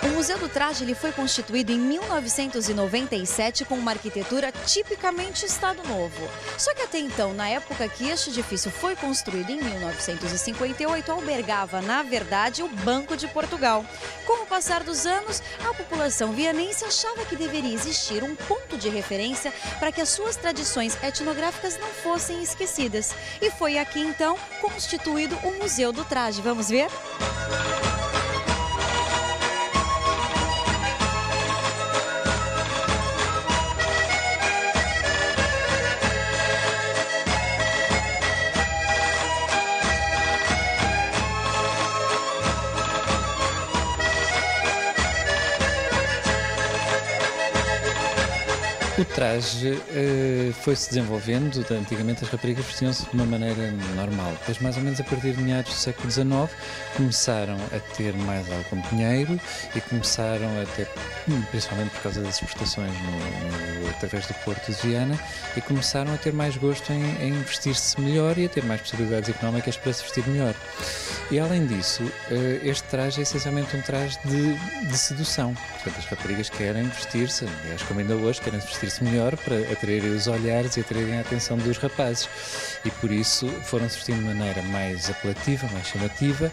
O Museu do Traje ele foi constituído em 1997 com uma arquitetura tipicamente Estado Novo. Só que até então, na época que este edifício foi construído em 1958, albergava, na verdade, o Banco de Portugal. Com o passar dos anos, a população vianense achava que deveria existir um ponto de referência para que as suas tradições etnográficas não fossem esquecidas. E foi aqui, então, constituído o Museu do Traje. Vamos ver? O traje foi-se desenvolvendo. Antigamente as raparigas vestiam-se de uma maneira normal. Depois, mais ou menos a partir de meados do século XIX, começaram a ter mais algum dinheiro e começaram a ter, principalmente por causa das exportações através do Porto de Viana, e começaram a ter mais gosto em vestir-se melhor e a ter mais possibilidades económicas para se vestir melhor. E além disso, este traje é essencialmente um traje de sedução. Portanto, as raparigas querem vestir-se, aliás, como ainda hoje, querem vestir-se melhor para atraírem os olhares e atraírem a atenção dos rapazes. E por isso foram-se vestindo de maneira mais apelativa, mais chamativa,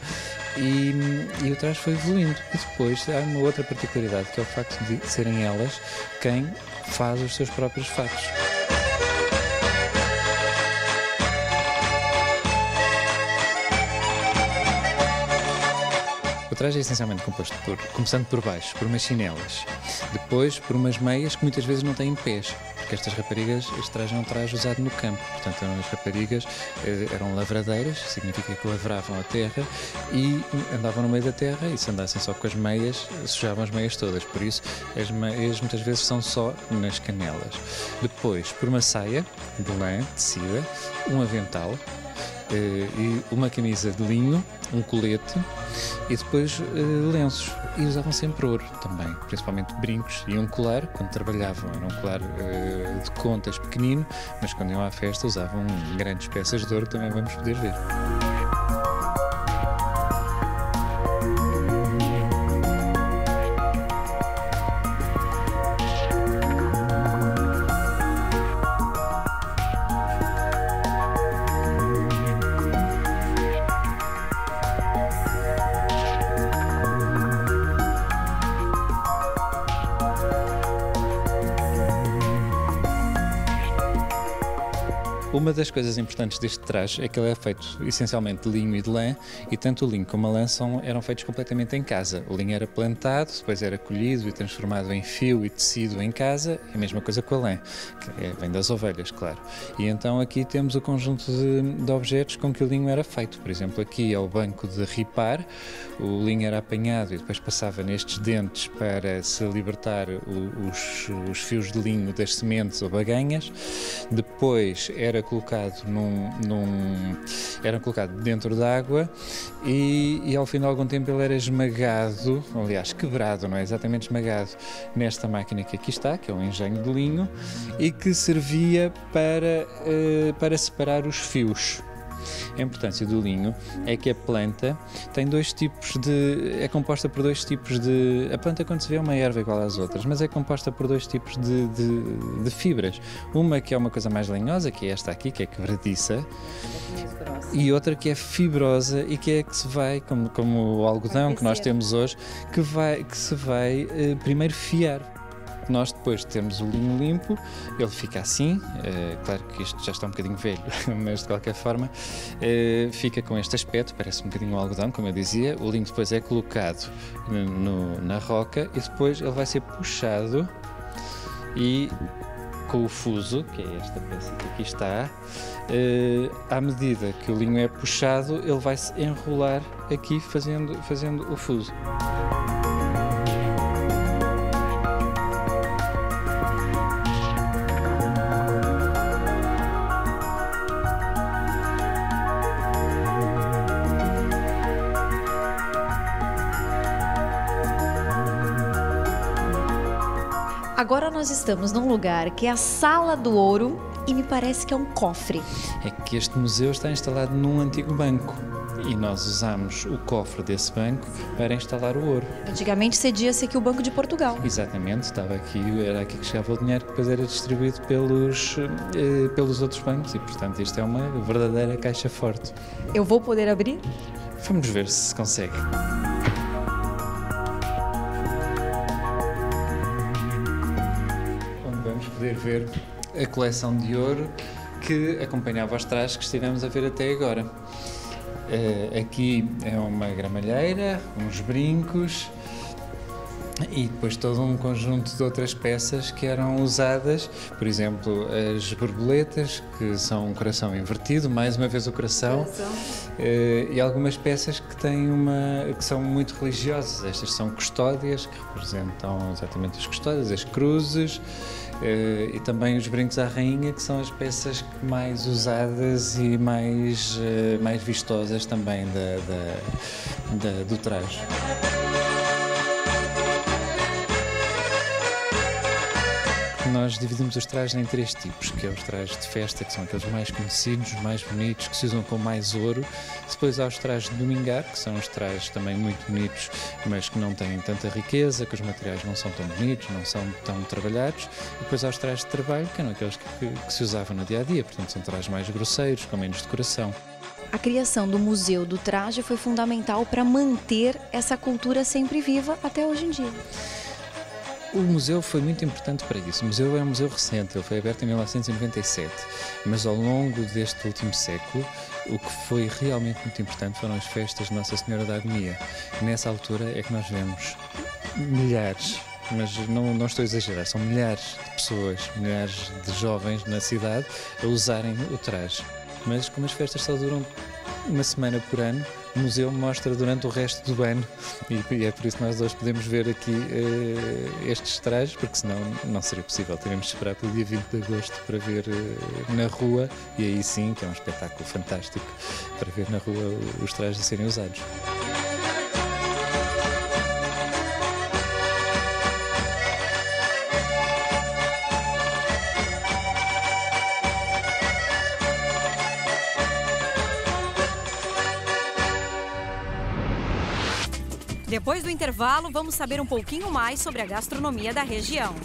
e o traje foi evoluindo. E depois há uma outra particularidade, que é o facto de serem elas quem faz os seus próprios fatos. O traje é essencialmente composto começando por baixo, por umas chinelas, depois por umas meias que muitas vezes não têm pés, porque estas raparigas, este traje é um traje usado no campo, portanto as raparigas eram lavradeiras, significa que lavravam a terra e andavam no meio da terra, e se andassem só com as meias, sujavam as meias todas, por isso as meias muitas vezes são só nas canelas. Depois por uma saia de lã, tecida, um avental, e uma camisa de linho, um colete e depois lenços. E usavam sempre ouro também, principalmente brincos e um colar. Quando trabalhavam era um colar de contas pequenino, mas quando iam à festa usavam grandes peças de ouro, que também vamos poder ver. Uma das coisas importantes deste traje é que ele é feito essencialmente de linho e de lã, e tanto o linho como a lã eram feitos completamente em casa. O linho era plantado, depois era colhido e transformado em fio e tecido em casa, a mesma coisa com a lã, que vem das ovelhas, claro. E então aqui temos o conjunto de objetos com que o linho era feito. Por exemplo, aqui é o banco de ripar, o linho era apanhado e depois passava nestes dentes para se libertar os fios de linho das sementes ou baganhas. Depois era colocado era colocado dentro d'água e ao fim de algum tempo ele era esmagado, aliás quebrado, não é exatamente esmagado, nesta máquina que aqui está, que é um engenho de linho, e que servia para separar os fios. A importância do linho é que a planta tem é composta por dois tipos de... A planta, quando se vê, é uma erva igual às outras, mas é composta por dois tipos de fibras. Uma que é uma coisa mais lenhosa, que é esta aqui, que é quebradiça, e outra que é fibrosa e que se vai, como o algodão que nós temos hoje, que se vai primeiro fiar. Nós depois temos o linho limpo, ele fica assim, claro que isto já está um bocadinho velho, mas de qualquer forma fica com este aspecto, parece um bocadinho algodão, como eu dizia. O linho depois é colocado na roca e depois ele vai ser puxado e com o fuso, que é esta peça que aqui está, à medida que o linho é puxado, ele vai se enrolar aqui fazendo o fuso. Agora nós estamos num lugar que é a Sala do Ouro e me parece que é um cofre. É que este museu está instalado num antigo banco e nós usamos o cofre desse banco para instalar o ouro. Antigamente cedia-se aqui o Banco de Portugal. Exatamente, estava aqui, era aqui que chegava o dinheiro que depois era distribuído pelos outros bancos e, portanto, isto é uma verdadeira caixa forte. Eu vou poder abrir? Vamos ver se consegue. Vamos poder ver a coleção de ouro que acompanhava os trajes que estivemos a ver até agora. Aqui é uma gramalheira, uns brincos e depois todo um conjunto de outras peças que eram usadas, por exemplo, as borboletas, que são um coração invertido, mais uma vez o coração. E algumas peças que são muito religiosas. Estas são custódias, que representam exatamente as custódias, as cruzes, e também os brincos à rainha, que são as peças mais usadas e mais vistosas também do traje. Nós dividimos os trajes em 3 tipos, que é os trajes de festa, que são aqueles mais conhecidos, mais bonitos, que se usam com mais ouro. Depois há os trajes de domingar, que são os trajes também muito bonitos, mas que não têm tanta riqueza, que os materiais não são tão bonitos, não são tão trabalhados. E depois há os trajes de trabalho, que eram aqueles que se usavam no dia-a-dia, portanto são trajes mais grosseiros, com menos decoração. A criação do Museu do Traje foi fundamental para manter essa cultura sempre viva até hoje em dia. O museu foi muito importante para isso. O museu é um museu recente, ele foi aberto em 1997, mas ao longo deste último século, o que foi realmente muito importante foram as festas de Nossa Senhora da Agonia. Nessa altura é que nós vemos milhares, mas não estou a exagerar, são milhares de pessoas, milhares de jovens na cidade a usarem o traje. Mas como as festas só duram uma semana por ano, o museu mostra durante o resto do ano e é por isso que nós hoje podemos ver aqui estes trajes, porque senão não seria possível. Teríamos de esperar pelo dia 20 de agosto para ver na rua, e aí sim, que é um espetáculo fantástico, para ver na rua os trajes a serem usados. Depois do intervalo, vamos saber um pouquinho mais sobre a gastronomia da região.